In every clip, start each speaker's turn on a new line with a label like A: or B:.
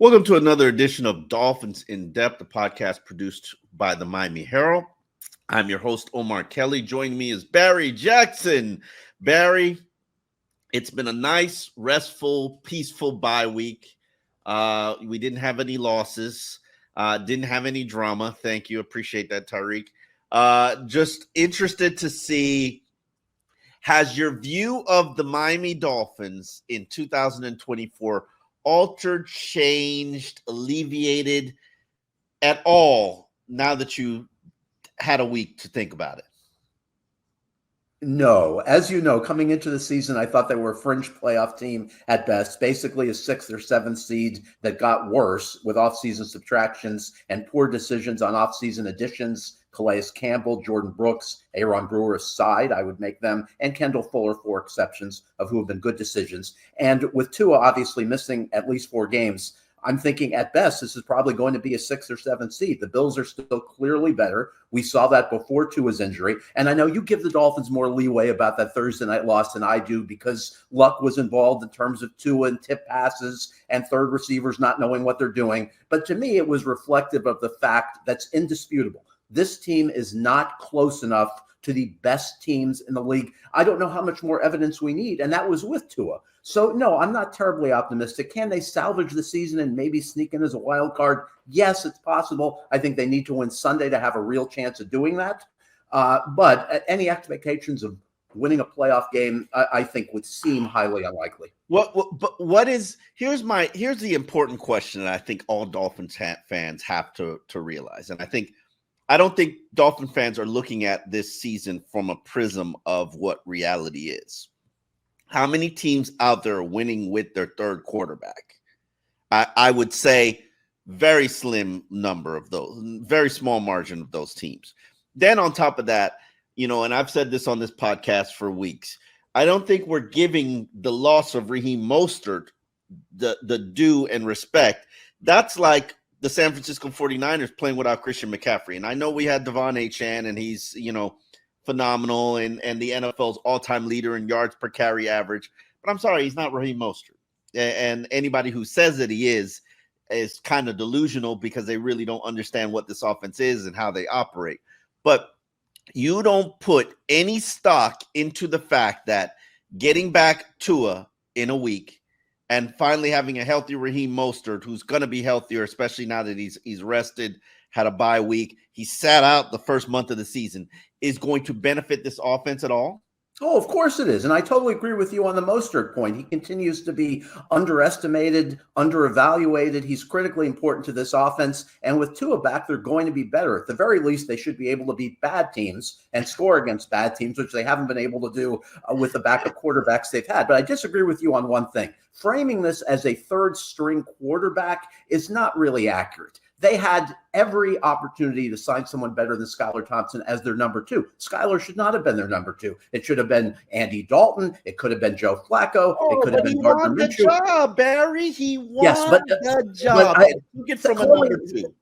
A: Welcome to another edition of Dolphins In Depth, a podcast produced by the Miami Herald. I'm your host, Omar Kelly. Joining me is Barry Jackson. Barry, it's been a nice, restful, peaceful bye week. We didn't have any losses, didn't have any drama. Thank you. Appreciate that, Tariq. Just interested to see, has your view of the Miami Dolphins in 2024 altered, changed, alleviated at all now that you had a week to think about it?
B: No. As you know, coming into the season, I thought they were a fringe playoff team at best, basically a 6th or 7th seed that got worse with offseason subtractions and poor decisions on offseason additions. Calais Campbell, Jordan Brooks, Aaron Brewer aside, I would make them, and Kendall Fuller, 4 exceptions of who have been good decisions. And with Tua obviously missing at least 4 games, I'm thinking at best this is probably going to be a 6th or 7th seed. The Bills are still clearly better. We saw that before Tua's injury. And I know you give the Dolphins more leeway about that Thursday night loss than I do because luck was involved in terms of Tua and tip passes and third receivers not knowing what they're doing. But to me, it was reflective of the fact that's indisputable. This team is not close enough to the best teams in the league. I don't know how much more evidence we need, and that was with Tua. So, no, I'm not terribly optimistic. Can they salvage the season and maybe sneak in as a wild card? Yes, it's possible. I think they need to win Sunday to have a real chance of doing that. But any expectations of winning a playoff game, I think would seem highly unlikely.
A: Here's the important question that I think all Dolphins fans have to realize, and I don't think Dolphin fans are looking at this season from a prism of what reality is. How many teams out there are winning with their third quarterback? I would say very slim number of those, very small margin of those teams. Then on top of that, and I've said this on this podcast for weeks, I don't think we're giving the loss of Raheem Mostert the due and respect. That's like the San Francisco 49ers playing without Christian McCaffrey. And I know we had Devon Achane, and he's, phenomenal and the NFL's all-time leader in yards per carry average. But I'm sorry, he's not Raheem Mostert. And anybody who says that he is kind of delusional because they really don't understand what this offense is and how they operate. But you don't put any stock into the fact that getting back Tua in a week and finally having a healthy Raheem Mostert, who's going to be healthier, especially now that he's rested, had a bye week, he sat out the first month of the season, is going to benefit this offense at all?
B: Oh, of course it is. And I totally agree with you on the Mostert point. He continues to be underestimated, underevaluated. He's critically important to this offense. And with Tua back, they're going to be better. At the very least, they should be able to beat bad teams and score against bad teams, which they haven't been able to do with the backup quarterbacks they've had. But I disagree with you on one thing. Framing this as a third-string quarterback is not really accurate. They had every opportunity to sign someone better than Skylar Thompson as their number 2. Skylar should not have been their number 2. It should have been Andy Dalton. It could have been Joe Flacco. It could have been Gardner Minshew.
A: He won the job, Barry. He won the job.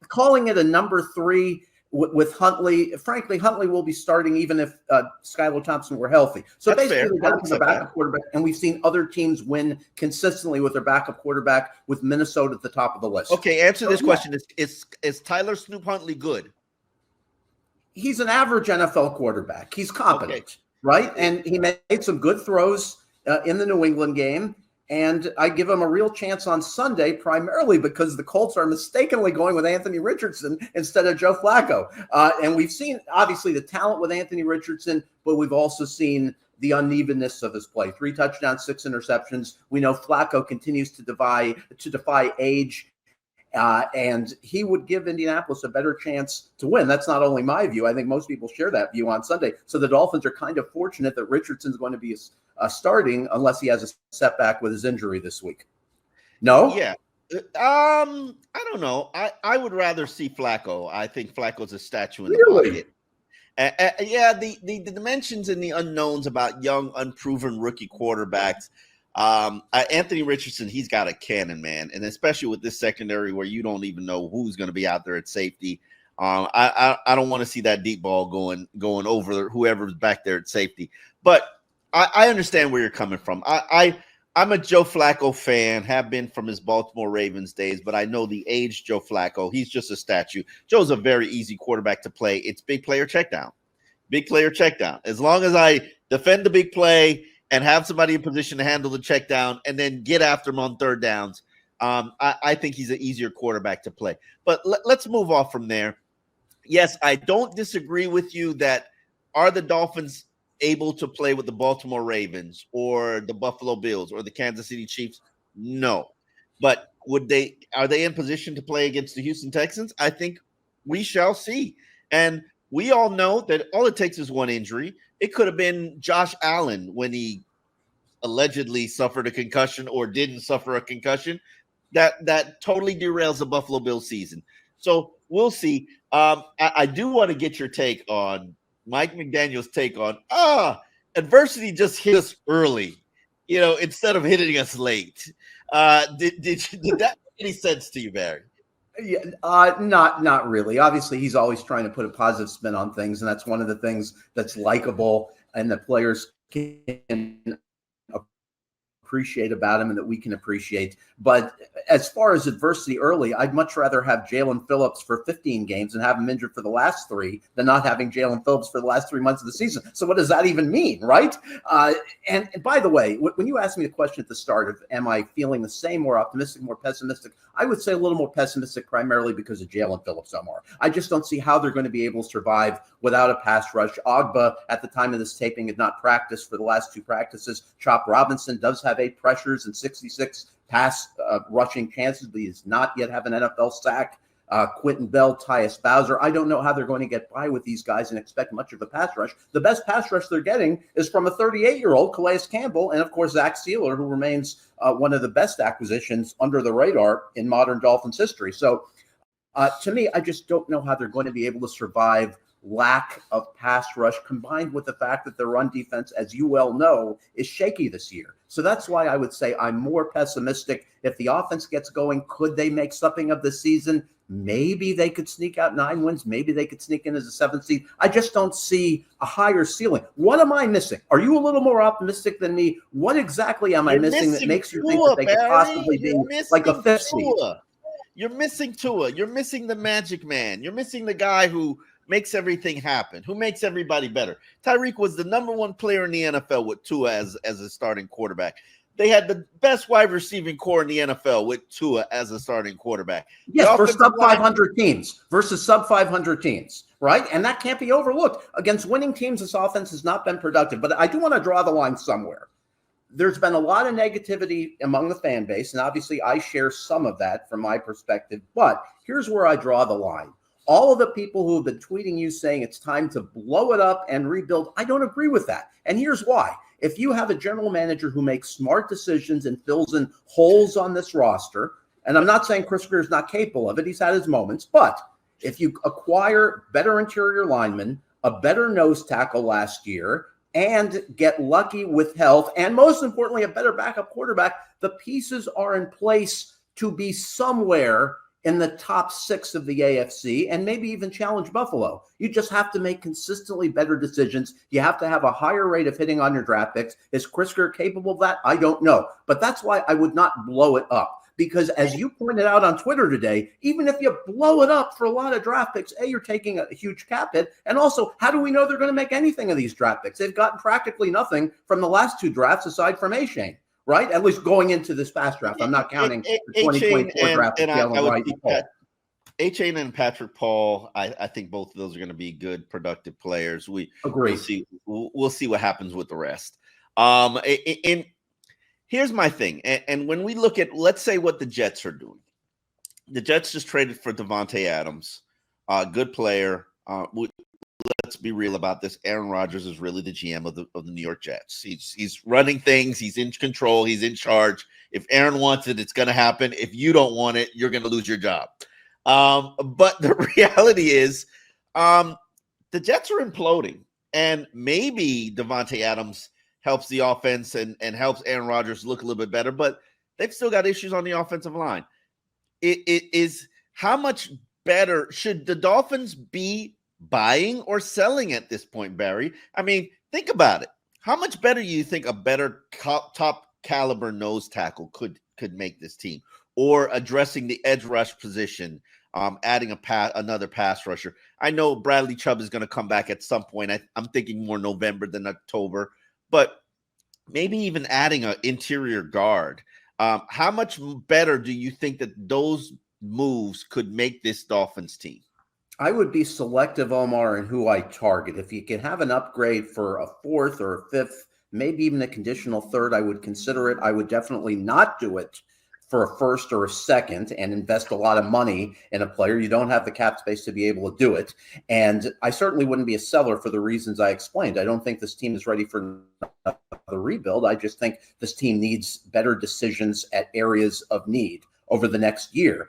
B: Calling it a number 3 with Huntley, frankly, Huntley will be starting even if Skylar Thompson were healthy. So
A: that's
B: basically, they're down to the backup quarterback, and we've seen other teams win consistently with their backup quarterback, with Minnesota at the top of the list.
A: Okay, answer this question: Is Tyler Snoop Huntley good?
B: He's an average NFL quarterback. He's competent, right? And he made some good throws in the New England game. And I give him a real chance on Sunday, primarily because the Colts are mistakenly going with Anthony Richardson instead of Joe Flacco. And we've seen, obviously, the talent with Anthony Richardson, but we've also seen the unevenness of his play. 3 touchdowns, 6 interceptions. We know Flacco continues to defy age. And he would give Indianapolis a better chance to win. That's not only my view. I think most people share that view on Sunday. So the Dolphins are kind of fortunate that Richardson's going to be starting unless he has a setback with his injury this week. No?
A: Yeah. I don't know. I would rather see Flacco. I think Flacco's a statue in the pocket. Yeah, the dimensions and the unknowns about young, unproven rookie quarterbacks. Anthony Richardson, he's got a cannon, man, and especially with this secondary where you don't even know who's going to be out there at safety. I don't want to see that deep ball going over whoever's back there at safety. But I understand where you're coming from. I I'm a Joe Flacco fan, have been from his Baltimore Ravens days, but I know the age Joe Flacco. He's just a statue. Joe's a very easy quarterback to play. It's big player check down. Big player check down. As long as I defend the big play and have somebody in position to handle the check down and then get after him on third downs, I think he's an easier quarterback to play. But let's move off from there. Yes, I don't disagree with you that are the Dolphins able to play with the Baltimore Ravens or the Buffalo Bills or the Kansas City Chiefs? No. But are they in position to play against the Houston Texans? I think we shall see. And we all know that all it takes is one injury. It could have been Josh Allen when he allegedly suffered a concussion or didn't suffer a concussion. That totally derails the Buffalo Bills season. So we'll see. I do want to get your take on Mike McDaniel's take on adversity just hit us early, instead of hitting us late. Did that make any sense to you, Barry?
B: Yeah, not really. Obviously, he's always trying to put a positive spin on things, and that's one of the things that's likable and that players can appreciate about him and that we can appreciate. But as far as adversity early, I'd much rather have Jalen Phillips for 15 games and have him injured for the last 3 than not having Jalen Phillips for the last 3 months of the season. So what does that even mean, right? And by the way, when you asked me the question at the start of am I feeling the same, more optimistic, more pessimistic, I would say a little more pessimistic primarily because of Jalen Phillips, Omar. I just don't see how they're going to be able to survive without a pass rush. Ogba, at the time of this taping, had not practiced for the last 2 practices. Chop Robinson does have 8 pressures and 66 pass rushing chances, but he does not yet have an NFL sack. Quentin Bell, Tyus Bowser. I don't know how they're going to get by with these guys and expect much of a pass rush. The best pass rush they're getting is from a 38-year-old Calais Campbell and, of course, Zach Sealer, who remains one of the best acquisitions under the radar in modern Dolphins history. So, to me, I just don't know how they're going to be able to survive lack of pass rush combined with the fact that their run defense, as you well know, is shaky this year. So that's why I would say I'm more pessimistic. If the offense gets going, could they make something of the season? Maybe they could sneak out 9 wins. Maybe they could sneak in as a 7th seed. I just don't see a higher ceiling. What am I missing? Are you a little more optimistic than me? What exactly am I missing that makes you think that they could possibly be like a 5th seed?
A: You're missing Tua. You're missing the magic man. You're missing the guy who makes everything happen, who makes everybody better. Tyreek was the number 1 player in the NFL with Tua as a starting quarterback. They had the best wide receiving core in the NFL with Tua as a starting quarterback.
B: Yes, for sub-500 teams versus sub-500 teams, right? And that can't be overlooked. Against winning teams, this offense has not been productive. But I do want to draw the line somewhere. There's been a lot of negativity among the fan base, and obviously I share some of that from my perspective. But here's where I draw the line. All of the people who have been tweeting you saying it's time to blow it up and rebuild, I don't agree with that. And here's why. If you have a general manager who makes smart decisions and fills in holes on this roster, and I'm not saying Chris Greer is not capable of it, he's had his moments, but if you acquire better interior linemen, a better nose tackle last year, and get lucky with health, and most importantly, a better backup quarterback, the pieces are in place to be somewhere in the top 6 of the AFC and maybe even challenge Buffalo. You just have to make consistently better decisions. You have to have a higher rate of hitting on your draft picks. Is Chris Greer capable of that? I don't know. But that's why I would not blow it up. Because as you pointed out on Twitter today, even if you blow it up for a lot of draft picks, you're taking a huge cap hit. And also, how do we know they're going to make anything of these draft picks? They've gotten practically nothing from the last 2 drafts aside from A-Shane. Right? At least going into this past draft. I'm not counting the 2024 draft.
A: A-Chain and Patrick Paul, I think both of those are going to be good, productive players. We agree. We'll see what happens with the rest. And here's my thing. And when we look at, let's say, what the Jets are doing. The Jets just traded for Devontae Adams. Good player. Let's be real about this. Aaron Rodgers is really the GM of the New York Jets. He's running things. He's in control. He's in charge. If Aaron wants it, it's going to happen. If you don't want it, you're going to lose your job. But the reality is the Jets are imploding. And maybe Devontae Adams helps the offense and helps Aaron Rodgers look a little bit better. But they've still got issues on the offensive line. It is how much better should the Dolphins be buying or selling at this point, Barry? I mean, think about it. How much better do you think a better top caliber nose tackle could make this team, or addressing the edge rush position, adding another pass rusher. I know Bradley Chubb is going to come back at some point. I'm thinking more November than October, but maybe even adding an interior guard. How much better do you think that those moves could make this Dolphins team?
B: I would be selective, Omar, in who I target. If you can have an upgrade for a fourth or a fifth, maybe even a conditional third, I would consider it. I would definitely not do it for a first or a second and invest a lot of money in a player. You don't have the cap space to be able to do it. And I certainly wouldn't be a seller for the reasons I explained. I don't think this team is ready for the rebuild. I just think this team needs better decisions at areas of need over the next year.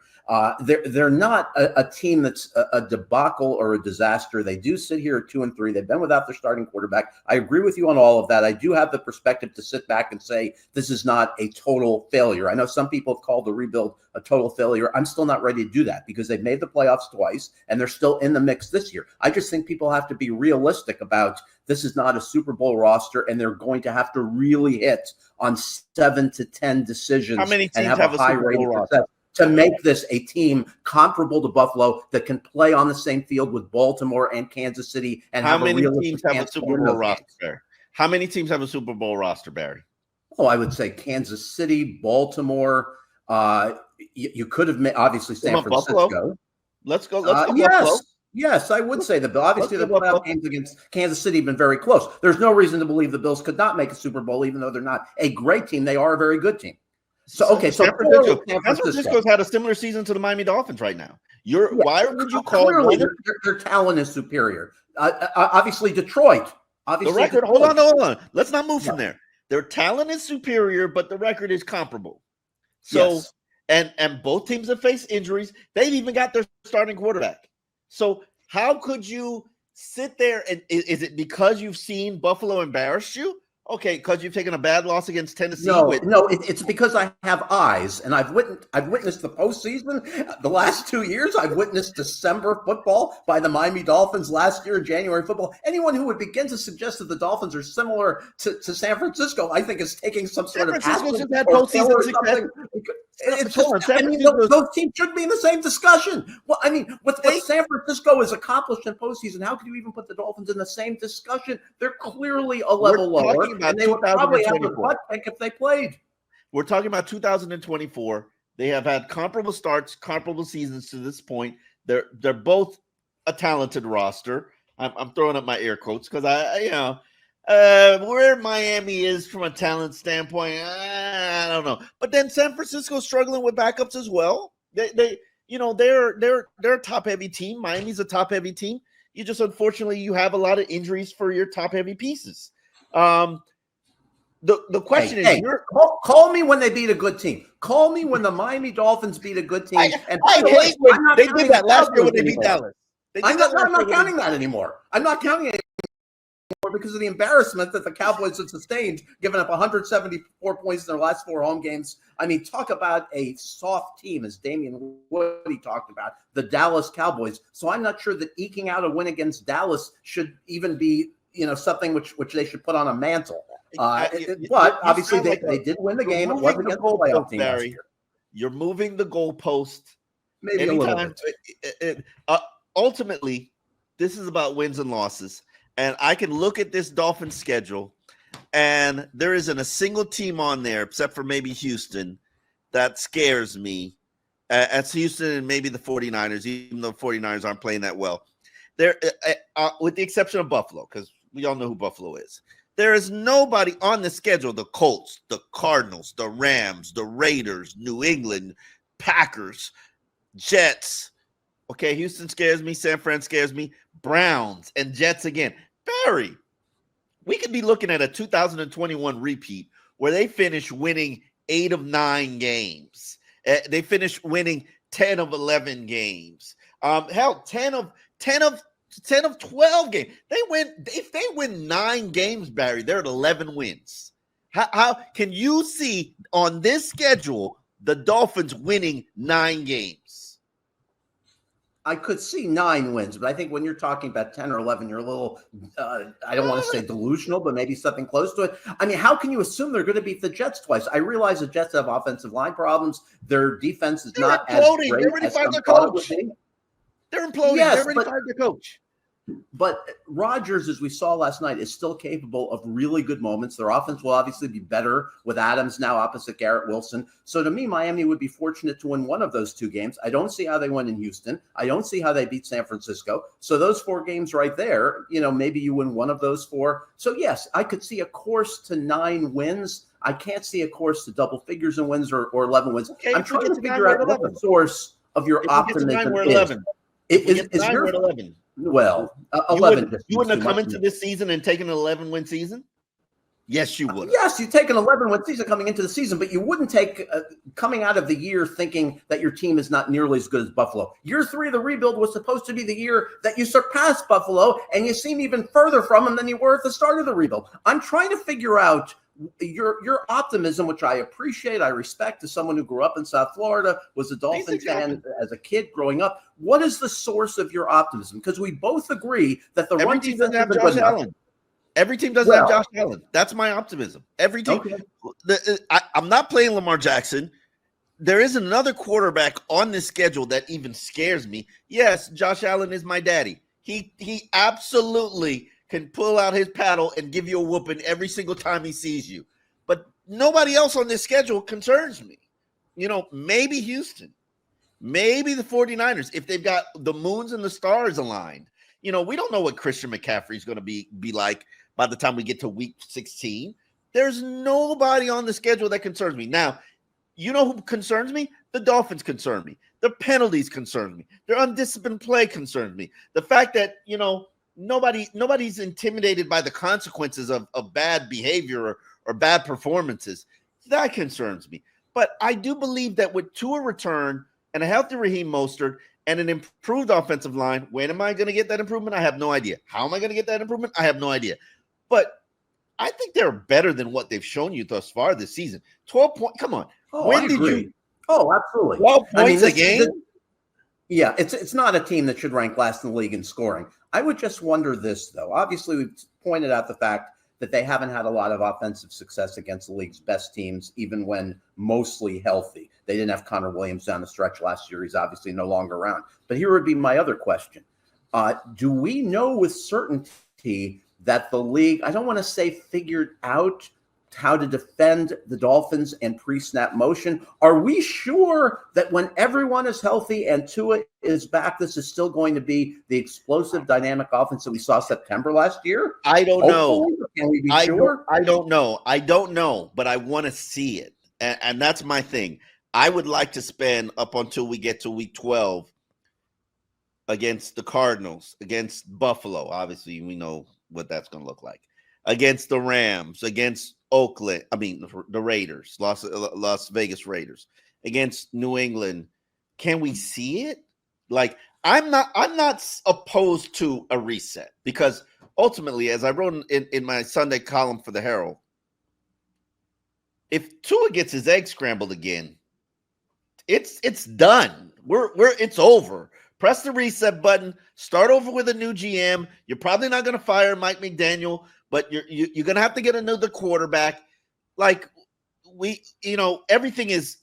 B: They're not a team that's a debacle or a disaster. They do sit here at 2-3. They've been without their starting quarterback. I agree with you on all of that. I do have the perspective to sit back and say this is not a total failure. I know some people have called the rebuild a total failure. I'm still not ready to do that because they've made the playoffs twice and they're still in the mix this year. I just think people have to be realistic about this is not a Super Bowl roster, and they're going to have to really hit on 7 to 10 decisions.
A: How many teams
B: and
A: have a
B: high
A: Super
B: rate
A: Bowl
B: of
A: roster?
B: success to make this a team comparable to Buffalo that can play on the same field with Baltimore and Kansas City. And
A: how
B: have
A: many
B: a
A: teams have a Super Bowl roster, Barry? How many teams have a Super Bowl roster, Barry?
B: Oh, I would say Kansas City, Baltimore. You could have made, obviously, San Francisco.
A: Buffalo? Let's go Buffalo.
B: Yes, I would say the Bills. Obviously, the playoff games against Kansas City have been very close. There's no reason to believe the Bills could not make a Super Bowl, even though they're not a great team. They are a very good team. So
A: San Francisco's had a similar season to the Miami Dolphins right now. Why would you call
B: their talent is superior? Obviously, Detroit. Obviously,
A: the record. Hold on. Let's not move from there. Their talent is superior, but the record is comparable. So, yes. and both teams have faced injuries. They've even got their starting quarterback. So how could you sit there and is it because you've seen Buffalo embarrass you? Okay, because you've taken a bad loss against Tennessee.
B: No, it's because I have eyes, and I've witnessed the postseason the last 2 years. I've witnessed December football by the Miami Dolphins last year, January football. Anyone who would begin to suggest that the Dolphins are similar to San Francisco, I think, is taking some sort of
A: San Francisco's had postseason success.
B: It's just, those teams should be in the same discussion. Well, I mean, what San Francisco has accomplished in postseason, how could you even put the Dolphins in the same discussion? They're clearly a level lower, and they would probably have a butt pick if they played.
A: We're talking about 2024. They have had comparable starts, comparable seasons to this point. They're both a talented roster. I'm throwing up my air quotes because where Miami is from a talent standpoint, I don't know. But then San Francisco's struggling with backups as well. They're a top heavy team. Miami's a top heavy team. You just unfortunately you have a lot of injuries for your top heavy pieces. The question is,
B: call me when they beat a good team. Call me when the Miami Dolphins beat a good team.
A: I hate when they did that last year when they beat Dallas.
B: I'm not counting that anymore. I'm not counting it because of the embarrassment that the Cowboys have sustained, giving up 174 points in their last 4 home games. I mean, talk about a soft team, as Damian Woody talked about, the Dallas Cowboys. So I'm not sure that eking out a win against Dallas should even be, something which they should put on a mantle. But obviously they did win the game. It wasn't against the playoff team last year.
A: You're moving the goalpost.
B: Maybe anytime.
A: A little bit. Ultimately, this is about wins and losses. And I can look at this Dolphins schedule, and there isn't a single team on there, except for maybe Houston, that scares me. It's Houston and maybe the 49ers, even though the 49ers aren't playing that well. With the exception of Buffalo, because we all know who Buffalo is. There is nobody on the schedule, the Colts, the Cardinals, the Rams, the Raiders, New England, Packers, Jets. Okay, Houston scares me. San Fran scares me. Browns and Jets again. Barry, we could be looking at a 2021 repeat where they finish winning 8 of 9 games. They finish winning 10 of 11 games. 10 of 12 games. If they win 9 games, Barry, they're at 11 wins. How can you see on this schedule the Dolphins winning 9 games?
B: I could see 9 wins, but I think when you're talking about 10 or 11, you're a little, I don't want to say delusional, but maybe something close to it. I mean, how can you assume they're going to beat the Jets twice? I realize the Jets have offensive line problems. Their defense is not as great
A: They're already
B: as
A: fired
B: some
A: their
B: thought it would
A: coach.
B: be.
A: They're imploding.
B: Yes,
A: They're already fired their coach.
B: But Rodgers, as we saw last night, is still capable of really good moments. Their offense will obviously be better with Adams now opposite Garrett Wilson. So to me, Miami would be fortunate to win one of those 2 games. I don't see how they win in Houston. I don't see how they beat San Francisco. So those 4 games right there, maybe you win one of those 4. So yes, I could see a course to 9 wins. I can't see a course to double figures in wins or 11 wins.
A: Okay,
B: I'm trying to figure out what the source of your optimism is. Is your
A: 11?
B: Well, 11.
A: You wouldn't have come into this season and taken an 11-win season? Yes, you would.
B: Yes, you take an 11-win season coming into the season, but you wouldn't take coming out of the year thinking that your team is not nearly as good as Buffalo. Year 3 of the rebuild was supposed to be the year that you surpassed Buffalo, and you seem even further from them than you were at the start of the rebuild. I'm trying to figure out your optimism, which I appreciate, I respect as someone who grew up in South Florida, was a Dolphin fan as a kid growing up. What is the source of your optimism? Because we both agree that the run
A: team doesn't have Josh Allen. Every team doesn't have Josh Allen. That's my optimism. Every team. Okay. I'm not playing Lamar Jackson. There is another quarterback on this schedule that even scares me. Yes, Josh Allen is my daddy. He absolutely can pull out his paddle and give you a whooping every single time he sees you. But nobody else on this schedule concerns me. Maybe Houston, maybe the 49ers, if they've got the moons and the stars aligned. We don't know what Christian McCaffrey is going to be like by the time we get to week 16. There's nobody on the schedule that concerns me. Now, you know who concerns me? The Dolphins concern me. The penalties concern me. Their undisciplined play concerns me. The fact that, nobody's intimidated by the consequences of bad behavior or bad performances. That concerns me. But I do believe that with Tua return and a healthy Raheem Mostert and an improved offensive line, when am I going to get that improvement? I have no idea. How am I going to get that improvement? I have no idea. But I think they're better than what they've shown you thus far this season. 12 points. Come on.
B: When did you? Oh, absolutely.
A: 12 points a game?
B: Yeah, it's not a team that should rank last in the league in scoring. I would just wonder this, though. Obviously, we've pointed out the fact that they haven't had a lot of offensive success against the league's best teams, even when mostly healthy. They didn't have Connor Williams down the stretch last year. He's obviously no longer around. But here would be my other question. Do we know with certainty that the league, I don't want to say figured out how to defend the Dolphins and pre-snap motion? Are we sure that when everyone is healthy and Tua is back, this is still going to be the explosive, dynamic offense that we saw September last year?
A: I don't know.
B: Can we be sure?
A: I don't know, but I want to see it. And that's my thing. I would like to spend up until we get to week 12 against the Cardinals, against Buffalo. Obviously, we know what that's going to look like. Against the Rams, against the Raiders, Las Vegas Raiders, against New England. Can we see it? Like, I'm not opposed to a reset, because ultimately, as I wrote in my Sunday column for the Herald, if Tua gets his egg scrambled again, it's done. It's over. Press the reset button. Start over with a new GM. You're probably not going to fire Mike McDaniel, but you're going to have to get another quarterback. Like, everything is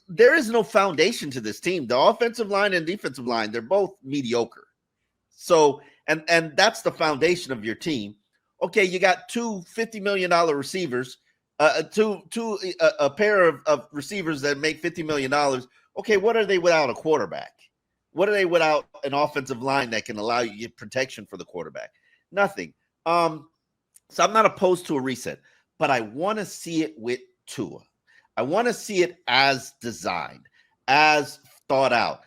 A: there is no foundation to this team. The offensive line and defensive line, they're both mediocre. So, and that's the foundation of your team. Okay, you got two $50 million receivers, a pair of receivers that make $50 million. Okay, what are they without a quarterback? What are they without an offensive line that can allow you to get protection for the quarterback? Nothing. So I'm not opposed to a reset, but I want to see it with Tua. I want to see it as designed, as thought out.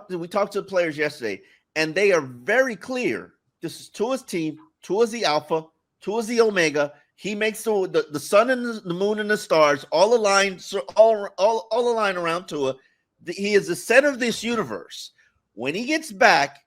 A: We talked to the players yesterday, and they are very clear. This is Tua's team. Tua's the alpha. Tua's the omega. He makes the sun and the moon and the stars all align, all align around Tua. He is the center of this universe. When he gets back,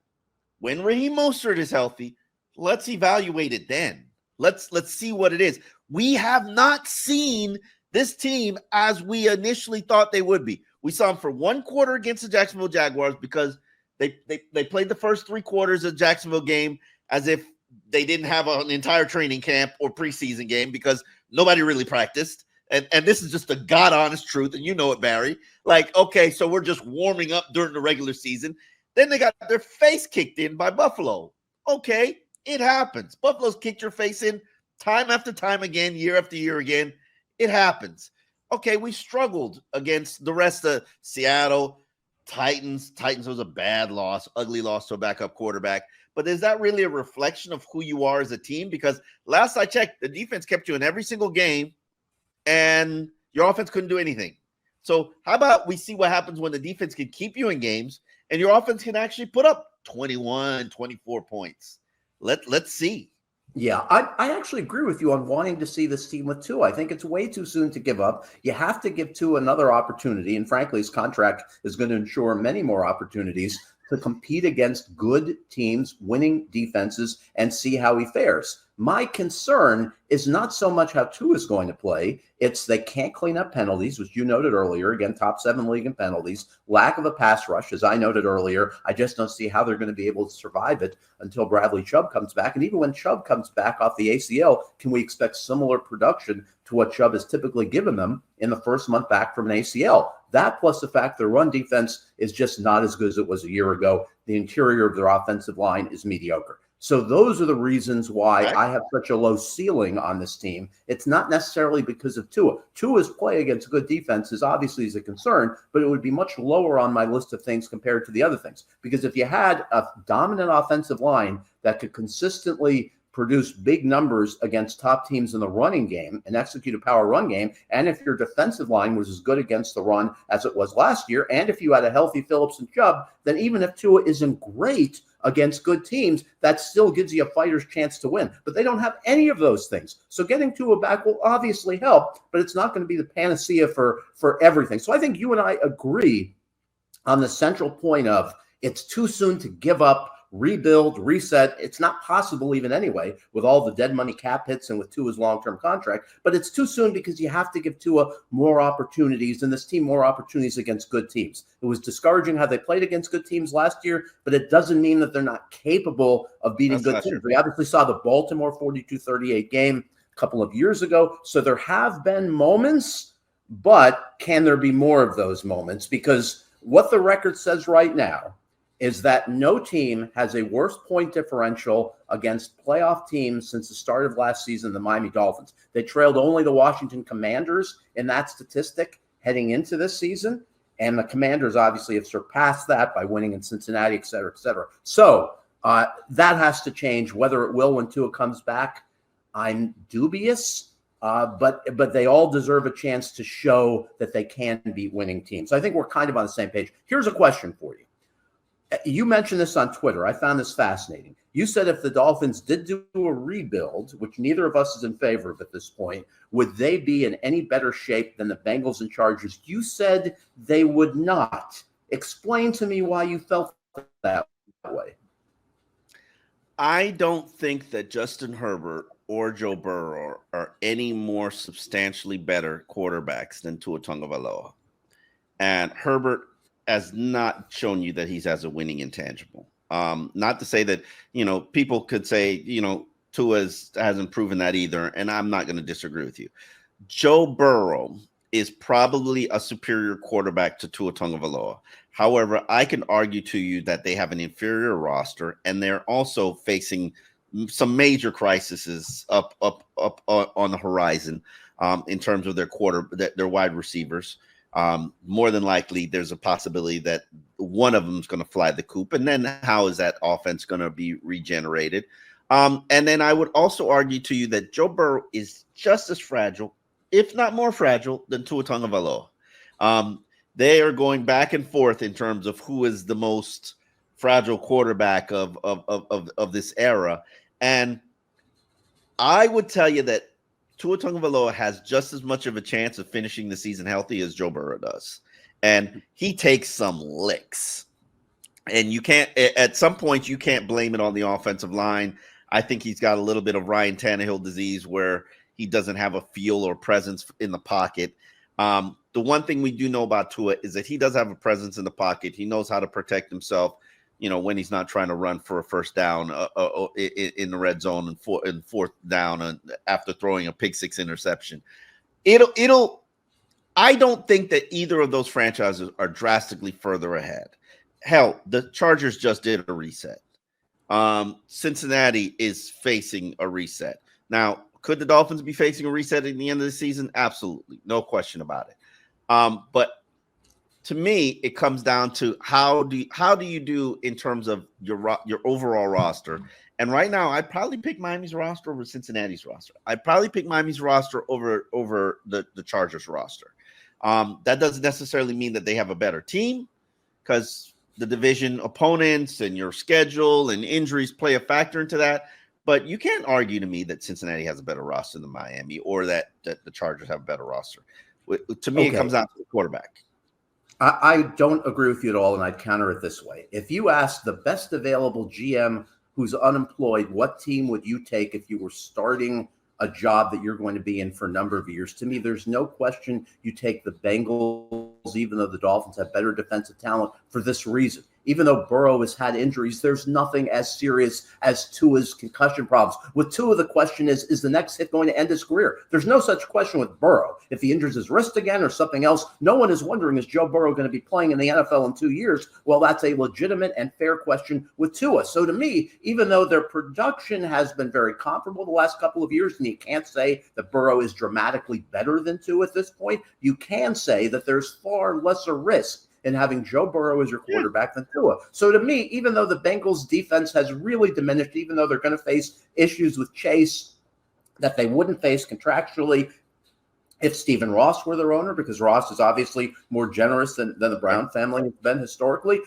A: when Raheem Mostert is healthy, let's evaluate it then. Let's see what it is. We have not seen this team as we initially thought they would be. We saw them for one quarter against the Jacksonville Jaguars because They played the first 3 quarters of Jacksonville game as if they didn't have an entire training camp or preseason game because nobody really practiced. And this is just the God honest truth. And you know it, Barry. Like, okay, so we're just warming up during the regular season. Then they got their face kicked in by Buffalo. Okay, it happens. Buffalo's kicked your face in time after time again, year after year again. It happens. Okay, we struggled against the rest of Seattle, Titans. Titans was a bad loss, ugly loss to a backup quarterback. But is that really a reflection of who you are as a team? Because last I checked, the defense kept you in every single game, and your offense couldn't do anything. So how about we see what happens when the defense can keep you in games and your offense can actually put up 21, 24 points. Let's see.
B: Yeah, I actually agree with you on wanting to see this team with Tua. I think it's way too soon to give up. You have to give Tua another opportunity, and frankly, his contract is going to ensure many more opportunities to compete against good teams, winning defenses, and see how he fares. My concern is not so much how Tua is going to play. It's they can't clean up penalties, which you noted earlier. Again, top 7 league in penalties. Lack of a pass rush, as I noted earlier. I just don't see how they're going to be able to survive it until Bradley Chubb comes back. And even when Chubb comes back off the ACL, can we expect similar production to what Chubb has typically given them in the first month back from an ACL? That plus the fact their run defense is just not as good as it was a year ago. The interior of their offensive line is mediocre. So those are the reasons why I have such a low ceiling on this team. It's not necessarily because of Tua. Tua's play against good defenses obviously is a concern, but it would be much lower on my list of things compared to the other things. Because if you had a dominant offensive line that could consistently produce big numbers against top teams in the running game and execute a power run game, and if your defensive line was as good against the run as it was last year, and if you had a healthy Phillips and Chubb, then even if Tua isn't great against good teams, that still gives you a fighter's chance to win. But they don't have any of those things. So getting Tua back will obviously help, but it's not going to be the panacea for everything. So I think you and I agree on the central point of it's too soon to give up, rebuild, reset. It's not possible even anyway with all the dead money cap hits and with Tua's long-term contract, but it's too soon because you have to give Tua more opportunities and this team more opportunities against good teams. It was discouraging how they played against good teams last year, but it doesn't mean that they're not capable of beating good teams. We obviously saw the Baltimore 42-38 game a couple of years ago. So there have been moments, but can there be more of those moments? Because what the record says right now is that no team has a worse point differential against playoff teams since the start of last season, the Miami Dolphins. They trailed only the Washington Commanders in that statistic heading into this season, and the Commanders obviously have surpassed that by winning in Cincinnati, et cetera, et cetera. So that has to change. Whether it will when Tua comes back, I'm dubious, but they all deserve a chance to show that they can beat winning teams. So I think we're kind of on the same page. Here's a question for you. You mentioned this on Twitter. I found this fascinating. You said if the Dolphins did do a rebuild, which neither of us is in favor of at this point, would they be in any better shape than the Bengals and Chargers? You said they would not. Explain to me why you felt that way.
A: I don't think that Justin Herbert or Joe Burrow are any more substantially better quarterbacks than Tua Tagovailoa. And Herbert has not shown you that he has a winning intangible. Not to say that, people could say, Tua hasn't proven that either, and I'm not going to disagree with you. Joe Burrow is probably a superior quarterback to Tua Tagovailoa. However, I can argue to you that they have an inferior roster, and they're also facing some major crises up on the horizon in terms of their wide receivers. More than likely, there's a possibility that one of them is going to fly the coop. And then how is that offense going to be regenerated? And then I would also argue to you that Joe Burrow is just as fragile, if not more fragile, than Tua Tagovailoa. They are going back and forth in terms of who is the most fragile quarterback of this era. And I would tell you that Tua Tagovailoa has just as much of a chance of finishing the season healthy as Joe Burrow does. And he takes some licks. And at some point, you can't blame it on the offensive line. I think he's got a little bit of Ryan Tannehill disease where he doesn't have a feel or presence in the pocket. The one thing we do know about Tua is that he does have a presence in the pocket. He knows how to protect himself. when he's not trying to run for a first down in the red zone and fourth down after throwing a pick six interception. I don't think that either of those franchises are drastically further ahead. Hell, the Chargers just did a reset. Cincinnati is facing a reset. Now, could the Dolphins be facing a reset at the end of the season? Absolutely. No question about it. But to me, it comes down to how do you do in terms of your overall roster. And right now, I'd probably pick Miami's roster over Cincinnati's roster. I'd probably pick Miami's roster over the Chargers roster. That doesn't necessarily mean that they have a better team, because the division opponents and your schedule and injuries play a factor into that. But you can't argue to me that Cincinnati has a better roster than Miami, or that the Chargers have a better roster. To me, It comes down to the quarterback.
B: I don't agree with you at all, and I'd counter it this way. If you ask the best available GM who's unemployed, what team would you take if you were starting a job that you're going to be in for a number of years? To me, there's no question you take the Bengals, even though the Dolphins have better defensive talent, for this reason. Even though Burrow has had injuries, there's nothing as serious as Tua's concussion problems. With Tua, the question is the next hit going to end his career? There's no such question with Burrow. If he injures his wrist again or something else, no one is wondering, is Joe Burrow going to be playing in the NFL in 2 years? Well, that's a legitimate and fair question with Tua. So to me, even though their production has been very comparable the last couple of years, and you can't say that Burrow is dramatically better than Tua at this point, you can say that there's far lesser risk in having Joe Burrow as your quarterback than Tua. So to me, even though the Bengals defense has really diminished, even though they're going to face issues with Chase that they wouldn't face contractually if Stephen Ross were their owner, because Ross is obviously more generous than the Brown family has been historically.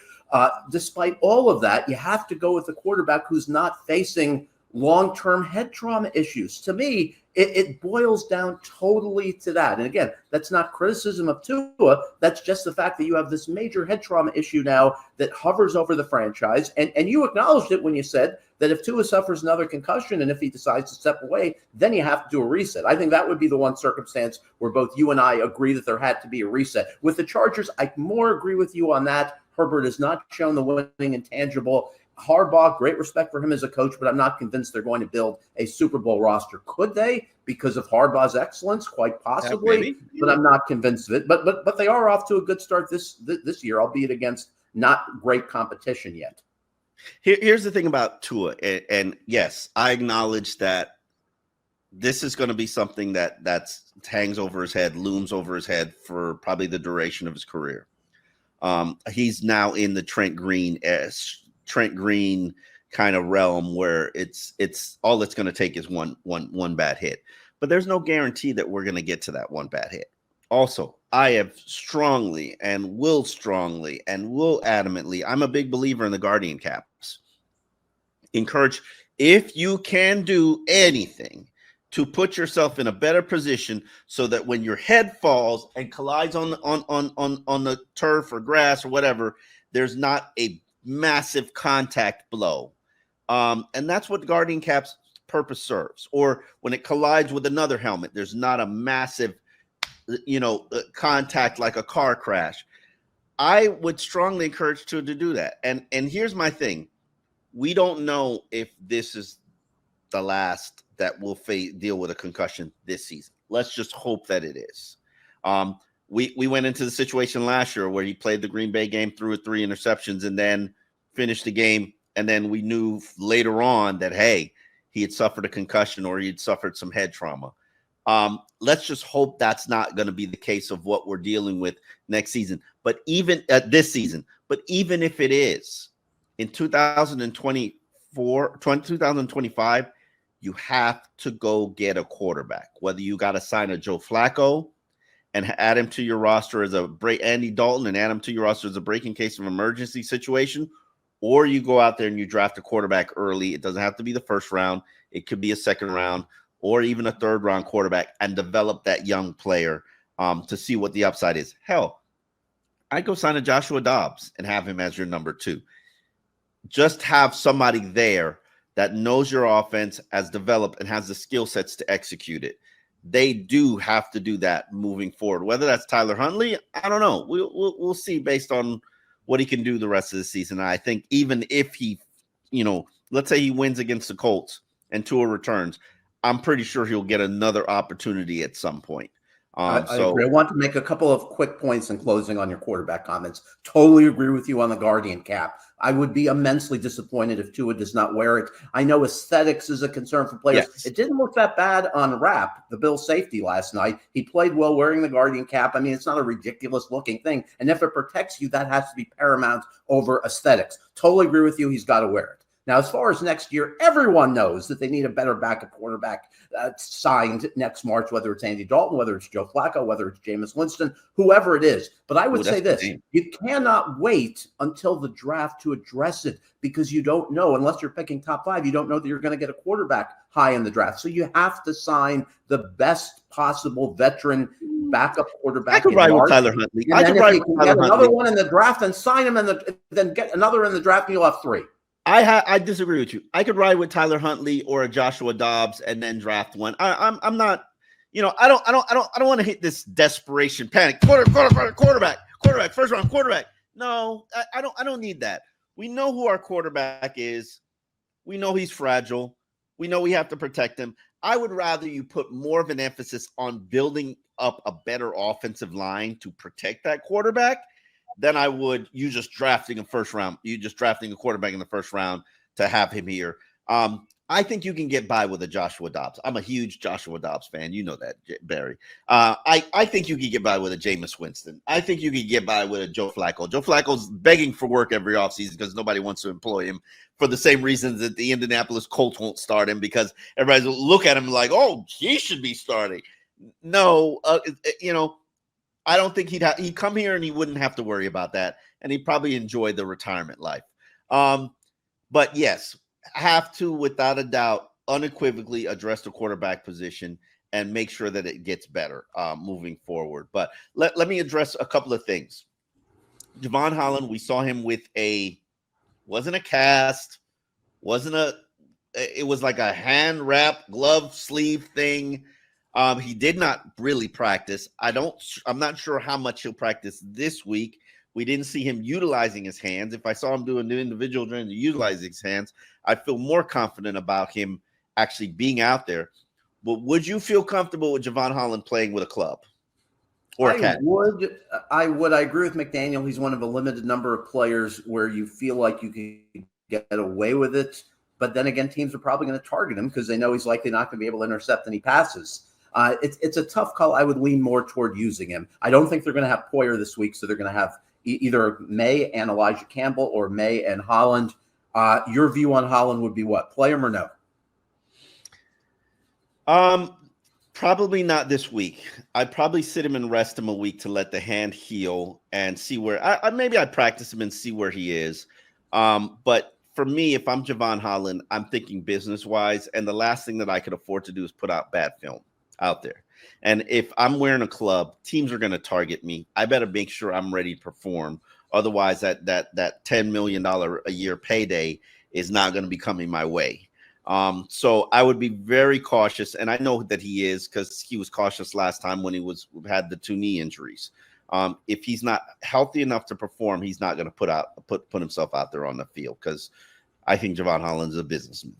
B: Despite all of that, you have to go with a quarterback who's not facing long-term head trauma issues. To me, it boils down totally to that. And again, that's not criticism of Tua. That's just the fact that you have this major head trauma issue now that hovers over the franchise. And you acknowledged it when you said that if Tua suffers another concussion and if he decides to step away, then you have to do a reset. I think that would be the one circumstance where both you and I agree that there had to be a reset. With the Chargers, I more agree with you on that. Herbert has not shown the winning intangible. Harbaugh, great respect for him as a coach, but I'm not convinced they're going to build a Super Bowl roster. Could they? Because of Harbaugh's excellence, quite possibly, but I'm not convinced of it. But they are off to a good start this year, albeit against not great competition yet.
A: Here's the thing about Tua, and yes, I acknowledge that this is going to be something that hangs over his head, looms over his head for probably the duration of his career. He's now in the Trent Green kind of realm where it's all it's going to take is one bad hit. But there's no guarantee that we're going to get to that one bad hit. Also, I have strongly and will adamantly, I'm a big believer in the guardian caps. Encourage, if you can do anything to put yourself in a better position so that when your head falls and collides on the turf or grass or whatever, there's not a massive contact blow. And that's what the guardian cap's purpose serves. Or when it collides with another helmet, there's not a massive, contact like a car crash. I would strongly encourage Tua to do that. And here's my thing. We don't know if this is the last that we'll deal with a concussion this season. Let's just hope that it is. We went into the situation last year where he played the Green Bay game, threw 3 interceptions, and then finished the game. And then we knew later on that, hey, he had suffered a concussion or he had suffered some head trauma. Let's just hope that's not going to be the case of what we're dealing with next season. But even this season, but even if it is in 2025, you have to go get a quarterback, whether you got to sign a Joe Flacco and add him to your roster as Andy Dalton and add him to your roster as a break in case of emergency situation, or you go out there and you draft a quarterback early. It doesn't have to be the first round. It could be a second round or even a third round quarterback and develop that young player to see what the upside is. Hell, I'd go sign a Joshua Dobbs and have him as your number 2. Just have somebody there that knows your offense, has developed, and has the skill sets to execute it. They do have to do that moving forward. Whether that's Tyler Huntley, I don't know. We'll see based on what he can do the rest of the season. I think even if he, let's say he wins against the Colts and Tua returns, I'm pretty sure he'll get another opportunity at some point.
B: I agree. I want to make a couple of quick points in closing on your quarterback comments. Totally agree with you on the Guardian cap. I would be immensely disappointed if Tua does not wear it. I know aesthetics is a concern for players.
A: Yes.
B: It didn't look that bad on Rapp, the Bills safety last night. He played well wearing the Guardian cap. I mean, it's not a ridiculous looking thing. And if it protects you, that has to be paramount over aesthetics. Totally agree with you. He's got to wear it. Now, as far as next year, everyone knows that they need a better backup quarterback signed next March, whether it's Andy Dalton, whether it's Joe Flacco, whether it's Jameis Winston, whoever it is. But I would say this, you cannot wait until the draft to address it because you don't know, unless you're picking top 5, you don't know that you're going to get a quarterback high in the draft. So you have to sign the best possible veteran backup quarterback.
A: I could ride with Tyler Huntley.
B: I could ride with Tyler Huntley. Another one in the draft and sign him, then get another in the draft, and you'll have 3.
A: I disagree with you. I could ride with Tyler Huntley or a Joshua Dobbs and then draft one. I'm not, I don't want to hit this desperation panic. Quarterback, first round quarterback. No, I don't need that. We know who our quarterback is. We know he's fragile. We know we have to protect him. I would rather you put more of an emphasis on building up a better offensive line to protect that quarterback than I would you just drafting a quarterback in the first round to have him here. I think you can get by with a Joshua Dobbs. I'm a huge Joshua Dobbs fan. You know that, Barry. I think you can get by with a Jameis Winston. I think you can get by with a Joe Flacco. Joe Flacco's begging for work every offseason because nobody wants to employ him for the same reasons that the Indianapolis Colts won't start him because everybody's look at him like, oh, he should be starting. No, I don't think he'd come here and he wouldn't have to worry about that, and he'd probably enjoy the retirement life. But yes, have to, without a doubt, unequivocally address the quarterback position and make sure that it gets better moving forward. But let me address a couple of things. Javon Holland, we saw him with wasn't a cast, it was like a hand wrap glove sleeve thing. He did not really practice. I'm not sure how much he'll practice this week. We didn't see him utilizing his hands. If I saw him doing the individual training to utilize his hands, I feel more confident about him actually being out there. But would you feel comfortable with Javon Holland playing with a club or a cat?
B: I would. I agree with McDaniel. He's one of a limited number of players where you feel like you can get away with it. But then again, teams are probably going to target him because they know he's likely not going to be able to intercept any passes. It's a tough call. I would lean more toward using him. I don't think they're going to have Poyer this week, so they're going to have either May and Elijah Campbell or May and Holland. Your view on Holland would be what? Play him or no?
A: Probably not this week. I'd probably sit him and rest him a week to let the hand heal and see where maybe I'd practice him and see where he is. But for me, if I'm Javon Holland, I'm thinking business-wise, and the last thing that I could afford to do is put out bad film out there. And if I'm wearing a club, teams are going to target me. I better make sure I'm ready to perform. Otherwise, that $10 million a year payday is not going to be coming my way. So I would be very cautious, and I know that he is because he was cautious last time when he had the 2 knee injuries. If he's not healthy enough to perform, he's not going to put himself out there on the field because I think Javon Holland is a businessman.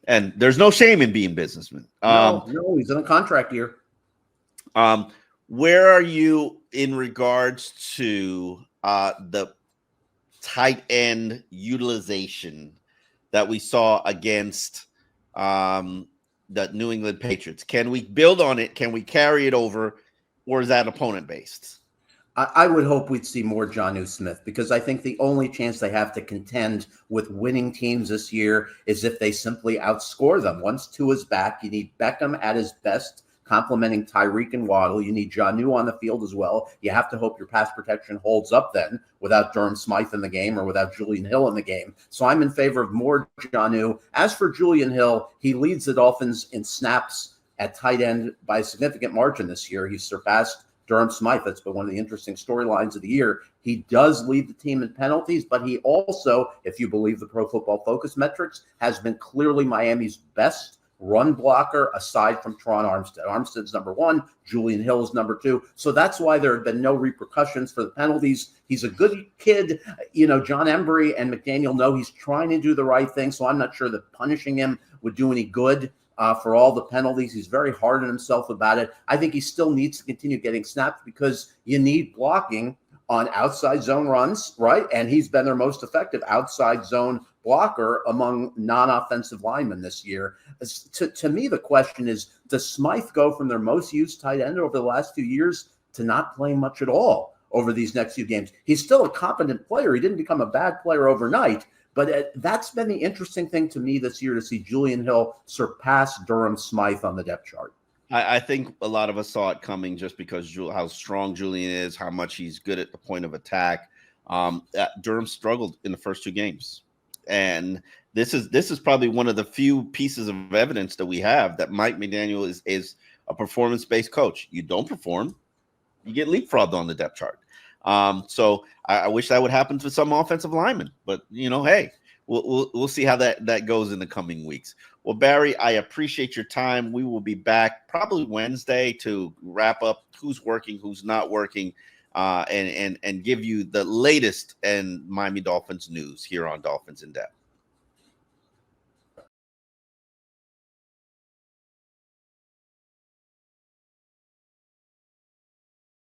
A: And there's no shame in being businessman.
B: No, he's in a contract year.
A: Where are you in regards to the tight end utilization that we saw against the New England Patriots? Can we build on it? Can we carry it over? Or is that opponent based?
B: I would hope we'd see more Jonnu Smith because I think the only chance they have to contend with winning teams this year is if they simply outscore them. Once Tua's back, you need Beckham at his best, complementing Tyreek and Waddle. You need Jonnu on the field as well. You have to hope your pass protection holds up then without Durham Smythe in the game or without Julian Hill in the game. So I'm in favor of more Jonnu. As for Julian Hill, he leads the Dolphins in snaps at tight end by a significant margin this year. He's surpassed Durham Smythe. That's been one of the interesting storylines of the year. He does lead the team in penalties, but he also, if you believe the Pro Football Focus metrics, has been clearly Miami's best run blocker aside from Tron Armstead. Armstead's number one, Julian Hill is number two. So that's why there have been no repercussions for the penalties. He's a good kid. John Embry and McDaniel know he's trying to do the right thing, so I'm not sure that punishing him would do any good. For all the penalties. He's very hard on himself about it. I think he still needs to continue getting snaps because you need blocking on outside zone runs, right? And he's been their most effective outside zone blocker among non-offensive linemen this year. To me, the question is, does Smythe go from their most used tight end over the last few years to not playing much at all over these next few games? He's still a competent player. He didn't become a bad player overnight. But that's been the interesting thing to me this year, to see Julian Hill surpass Durham Smythe on the depth chart.
A: I think a lot of us saw it coming just because how strong Julian is, how much he's good at the point of attack. Durham struggled in the first two games. And this is probably one of the few pieces of evidence that we have that Mike McDaniel is a performance-based coach. You don't perform, you get leapfrogged on the depth chart. So I wish that would happen to some offensive linemen, but hey, we'll see how that goes in the coming weeks. Well, Barry, I appreciate your time. We will be back probably Wednesday to wrap up who's working, who's not working, and give you the latest and Miami Dolphins news here on Dolphins in Depth.